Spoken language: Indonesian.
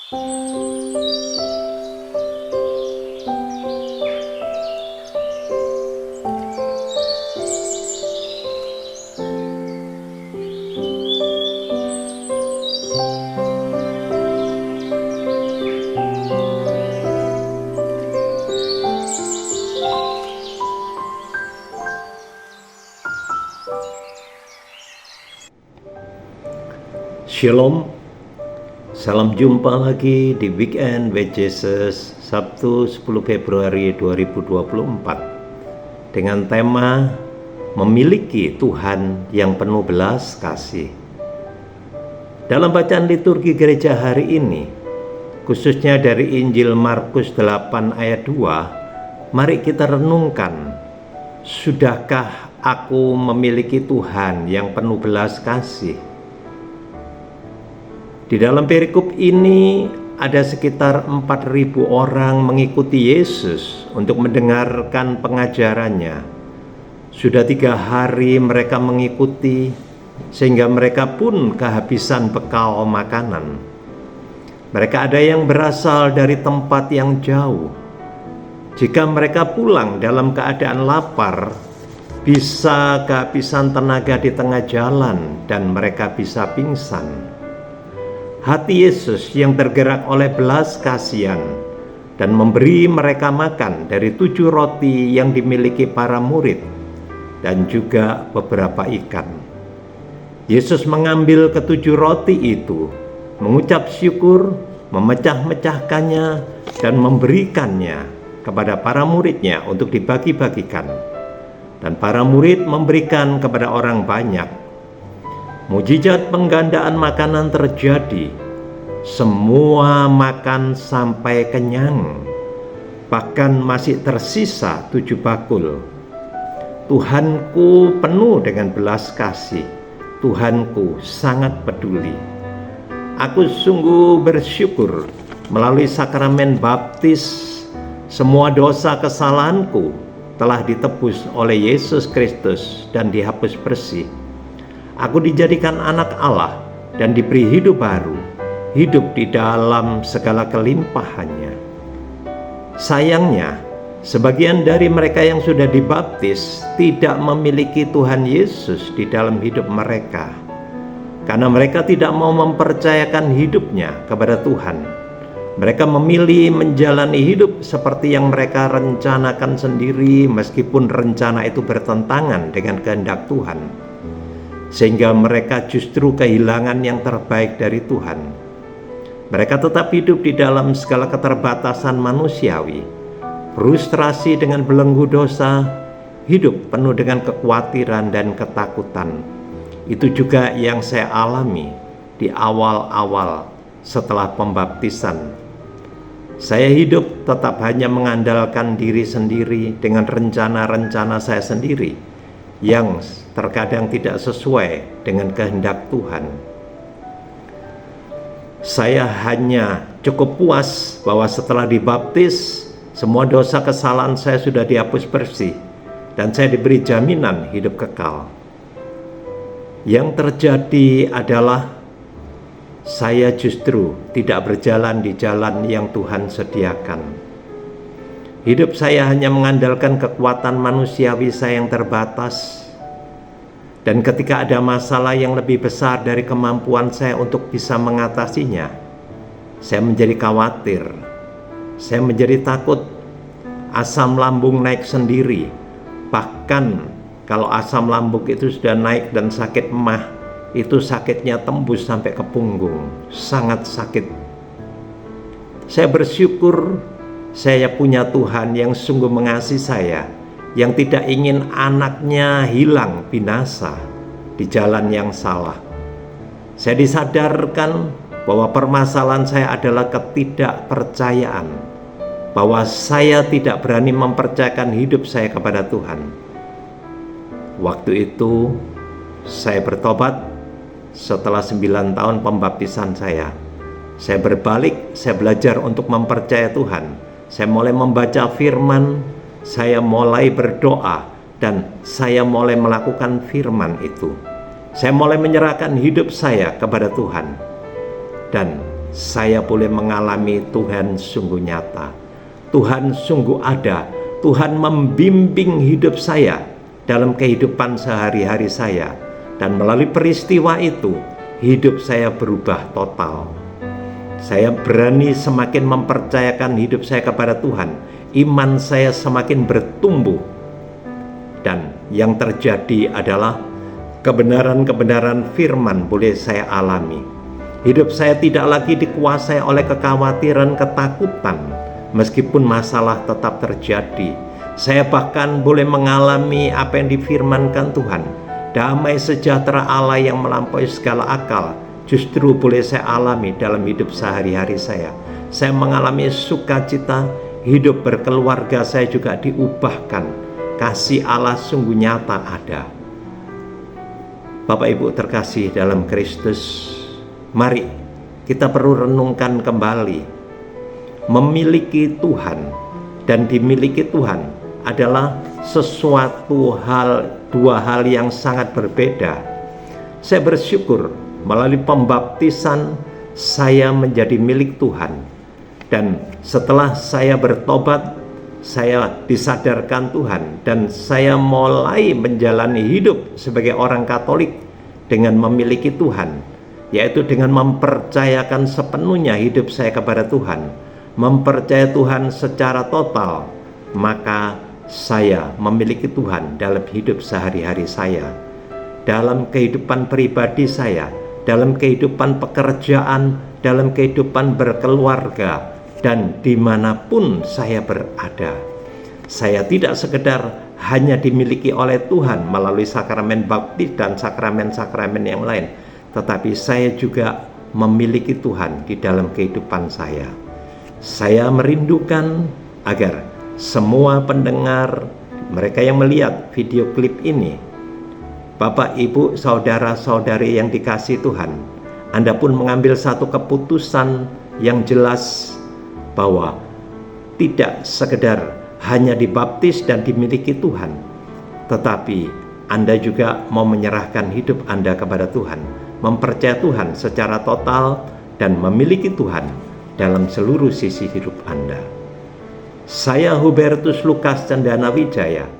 Shalom, salam jumpa lagi di Weekend with Jesus, Sabtu 10 Februari 2024 dengan tema Memiliki Tuhan yang penuh belas kasih. Dalam bacaan liturgi gereja hari ini, khususnya dari Injil Markus 8 ayat 2, mari kita renungkan, sudahkah aku memiliki Tuhan yang penuh belas kasih? Di dalam perikop ini ada sekitar 4.000 orang mengikuti Yesus untuk mendengarkan pengajarannya. Sudah 3 hari mereka mengikuti, sehingga mereka pun kehabisan bekal makanan. Mereka ada yang berasal dari tempat yang jauh. Jika mereka pulang dalam keadaan lapar, bisa kehabisan tenaga di tengah jalan dan mereka bisa pingsan. Hati Yesus yang tergerak oleh belas kasihan dan memberi mereka makan dari 7 roti yang dimiliki para murid dan juga beberapa ikan. Yesus mengambil ke-7 roti itu, mengucap syukur, memecah-mecahkannya dan memberikannya kepada para muridnya untuk dibagi-bagikan. Dan para murid memberikan kepada orang banyak. Mujizat penggandaan makanan terjadi. Semua makan sampai kenyang. Bahkan masih tersisa 7 bakul. Tuhanku penuh dengan belas kasih. Tuhanku sangat peduli. Aku sungguh bersyukur melalui sakramen baptis, semua dosa kesalahanku telah ditebus oleh Yesus Kristus dan dihapus bersih. Aku dijadikan anak Allah dan diberi hidup baru, hidup di dalam segala kelimpahannya. Sayangnya, sebagian dari mereka yang sudah dibaptis tidak memiliki Tuhan Yesus di dalam hidup mereka, karena mereka tidak mau mempercayakan hidupnya kepada Tuhan. Mereka memilih menjalani hidup seperti yang mereka rencanakan sendiri, meskipun rencana itu bertentangan dengan kehendak Tuhan. Sehingga mereka justru kehilangan yang terbaik dari Tuhan. Mereka tetap hidup di dalam segala keterbatasan manusiawi, frustrasi dengan belenggu dosa, hidup penuh dengan kekhawatiran dan ketakutan. Itu juga yang saya alami di awal-awal setelah pembaptisan. Saya hidup tetap hanya mengandalkan diri sendiri dengan rencana-rencana saya sendiri yang terkadang tidak sesuai dengan kehendak Tuhan. Saya hanya cukup puas bahwa setelah dibaptis, semua dosa kesalahan saya sudah dihapus bersih dan saya diberi jaminan hidup kekal. Yang terjadi adalah saya justru tidak berjalan di jalan yang Tuhan sediakan. Hidup saya hanya mengandalkan kekuatan manusiawi saya yang terbatas. Dan ketika ada masalah yang lebih besar dari kemampuan saya untuk bisa mengatasinya, saya menjadi khawatir, saya menjadi takut, asam lambung naik sendiri. Bahkan kalau asam lambung itu sudah naik dan sakit emah, itu sakitnya tembus sampai ke punggung, sangat sakit. Saya bersyukur saya punya Tuhan yang sungguh mengasihi saya, yang tidak ingin anaknya hilang binasa di jalan yang salah. Saya disadarkan bahwa permasalahan saya adalah ketidakpercayaan, bahwa saya tidak berani mempercayakan hidup saya kepada Tuhan. Waktu itu saya bertobat setelah 9 tahun pembaptisan saya. Saya berbalik, saya belajar untuk mempercayai Tuhan. Saya mulai membaca firman, saya mulai berdoa, dan saya mulai melakukan firman itu. Saya mulai menyerahkan hidup saya kepada Tuhan. Dan saya boleh mengalami Tuhan sungguh nyata. Tuhan sungguh ada. Tuhan membimbing hidup saya dalam kehidupan sehari-hari saya. Dan melalui peristiwa itu, hidup saya berubah total. Saya berani semakin mempercayakan hidup saya kepada Tuhan. Iman saya semakin bertumbuh. Dan yang terjadi adalah kebenaran-kebenaran firman boleh saya alami. Hidup saya tidak lagi dikuasai oleh kekhawatiran, ketakutan, meskipun masalah tetap terjadi. Saya bahkan boleh mengalami apa yang difirmankan Tuhan. Damai sejahtera Allah yang melampaui segala akal justru boleh saya alami dalam hidup sehari-hari saya. Saya mengalami sukacita, hidup berkeluarga saya juga diubahkan. Kasih Allah sungguh nyata ada. Bapak Ibu terkasih dalam Kristus, mari kita perlu renungkan kembali. Memiliki Tuhan dan dimiliki Tuhan adalah sesuatu hal, dua hal yang sangat berbeda. Saya bersyukur melalui pembaptisan saya menjadi milik Tuhan. Dan setelah saya bertobat, saya disadarkan Tuhan dan saya mulai menjalani hidup sebagai orang Katolik dengan memiliki Tuhan, yaitu dengan mempercayakan sepenuhnya hidup saya kepada Tuhan, mempercayai Tuhan secara total. Maka saya memiliki Tuhan dalam hidup sehari-hari saya, dalam kehidupan pribadi saya, dalam kehidupan pekerjaan, dalam kehidupan berkeluarga, dan dimanapun saya berada. Saya tidak sekedar hanya dimiliki oleh Tuhan melalui sakramen baptis dan sakramen-sakramen yang lain, tetapi saya juga memiliki Tuhan di dalam kehidupan saya. Saya merindukan agar semua pendengar, mereka yang melihat video klip ini, Bapak, Ibu, saudara-saudari yang dikasihi Tuhan, Anda pun mengambil satu keputusan yang jelas bahwa tidak sekedar hanya dibaptis dan dimiliki Tuhan, tetapi Anda juga mau menyerahkan hidup Anda kepada Tuhan, mempercayai Tuhan secara total dan memiliki Tuhan dalam seluruh sisi hidup Anda. Saya Hubertus Lukas Cendana Wijaya